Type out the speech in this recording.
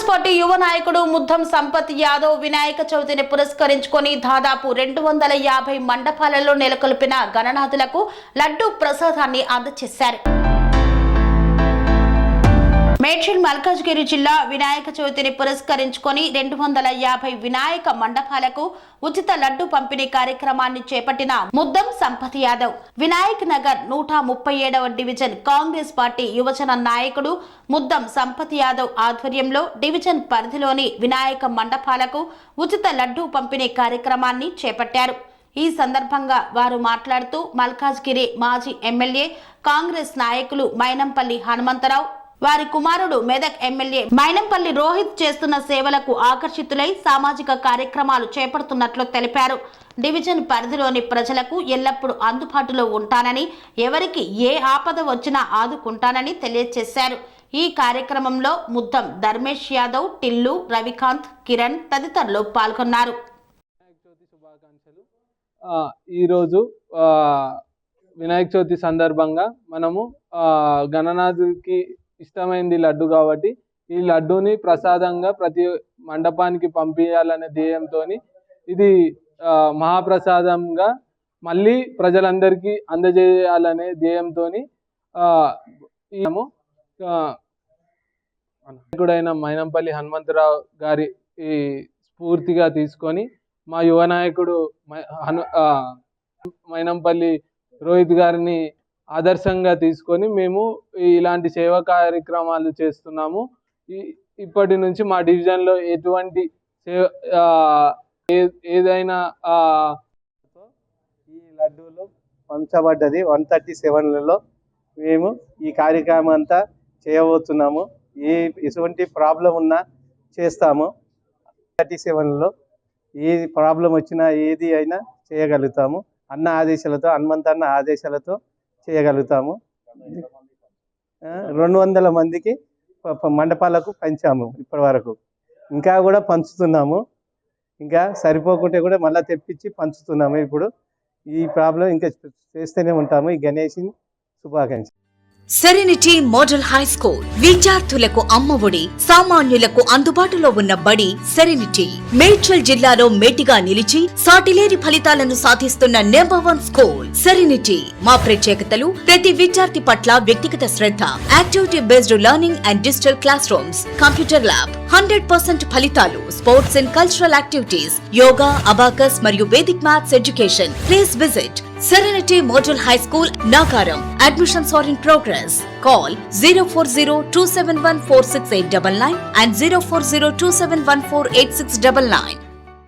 Party యువ నాయకుడు ముద్దం సంపత్ యాదవ్ వినాయక చవితిని పురస్కరించుకొని దాదాపు 250 మండపాలలో నెలకొల్పిన గణనాథులకు లడ్డూ ప్రసాదాన్ని అందజేశారు. మేడ్చల్ మల్కాజ్గిరి జిల్లా వినాయక చవితిని పురస్కరించుకొని 250 వినాయక మండపాలకు ఉచిత లడ్డు పంపిణీ కార్యక్రమాన్ని చేపట్టిన ముద్దం సంపత్ యాదవ్ వినాయక్ నగర్ 137వ డివిజన్ కాంగ్రెస్ పార్టీ యువజన నాయకుడు ముద్దం సంపత్ యాదవ్ ఆధ్వర్యంలో డివిజన్ పరిధిలోని వినాయక మండపాలకు ఉచిత లడ్డు పంపిణీ కార్యక్రమాన్ని చేపట్టారు. ఈ సందర్భంగా వారు మాట్లాడుతూ మల్కాజ్గిరి మాజీ ఎమ్మెల్యే కాంగ్రెస్ నాయకులు మైనంపల్లి హనుమంతరావు వారి కుమారుడు మెదక్ ఎమ్మెల్యే మైనంపల్లి రోహిత్ చేస్తున్న సేవలకు ఆకర్షితులై సామాజిక కార్యక్రమాలు చేపడుతున్నట్లు తెలిపారు. డివిజన్ పరిధిలోని ప్రజలకు ఎల్లప్పుడూ అందుబాటులో ఉంటానని, ఎవరికి ఏ ఆపద వచ్చినా ఆదుకుంటానని తెలియజేశారు. ఈ కార్యక్రమంలో ముద్దం ధర్మేష్ యాదవ్, టిల్లు, రవికాంత్, కిరణ్ తదితరులు పాల్గొన్నారు. ఈరోజు వినాయక చవితి సందర్భంగా మనము గణనాథుడికి ఇష్టమైంది లడ్డు కాబట్టి ఈ లడ్డూని ప్రసాదంగా ప్రతి మండపానికి పంపించాలనే ధ్యేయంతో ఇది మహాప్రసాదంగా మళ్ళీ ప్రజలందరికీ అందజేయాలనే ధ్యేయంతో నాయకుడైన మైనంపల్లి హనుమంతరావు గారి స్ఫూర్తిగా తీసుకొని మా యువ నాయకుడు మైనంపల్లి రోహిత్ గారిని ఆదర్శంగా తీసుకొని మేము ఇలాంటి సేవా కార్యక్రమాలు చేస్తున్నాము. ఇప్పటి నుంచి మా డివిజన్లో ఎటువంటి ఏదైనా ఈ లడ్డూలు పంచబడ్డది 137లలో మేము ఈ కార్యక్రమం అంతా చేయబోతున్నాము. ఎటువంటి ప్రాబ్లం ఉన్నా చేస్తాము. 137లో ఏ ప్రాబ్లం వచ్చినా ఏది అయినా చేయగలుగుతాము. అన్న ఆదేశాలతో హనుమంతన్న ఆదేశాలతో చేయగలుగుతాము. 200 మందికి మండపాలకు పంచాము ఇప్పటి వరకు. ఇంకా కూడా పంచుతున్నాము. ఇంకా సరిపోకుంటే కూడా మళ్ళీ తెప్పించి పంచుతున్నాము. ఇప్పుడు ఈ ప్రాబ్లం ఇంకా చేస్తూనే ఉంటాము. ఈ గణేష్ శుభాకాంక్షలు. సెరెనిటీ మోడల్ హై స్కూల్ విద్యార్థులకు అమ్మఒడి, సామాన్యులకు అందుబాటులో ఉన్న బడి సెరెనిటీ. మేడ్చల్ జిల్లాలో మేటిగా నిలిచి సాటిలేని ఫలితాలను సాధిస్తున్న నంబర్ 1 స్కూల్ సెరెనిటీ. మా ప్రత్యేకతలు ప్రతి విద్యార్థి పట్ల వ్యక్తిగత శ్రద్ధ, activity based learning and digital classrooms, computer lab, 100% ఫలితాలు, sports and cultural activities, yoga, abacus మరియు Vedic maths education. Please visit Serenity Model High School, Nagaram. Admissions are in progress. Call 040-271-46899 and 040-271-48699.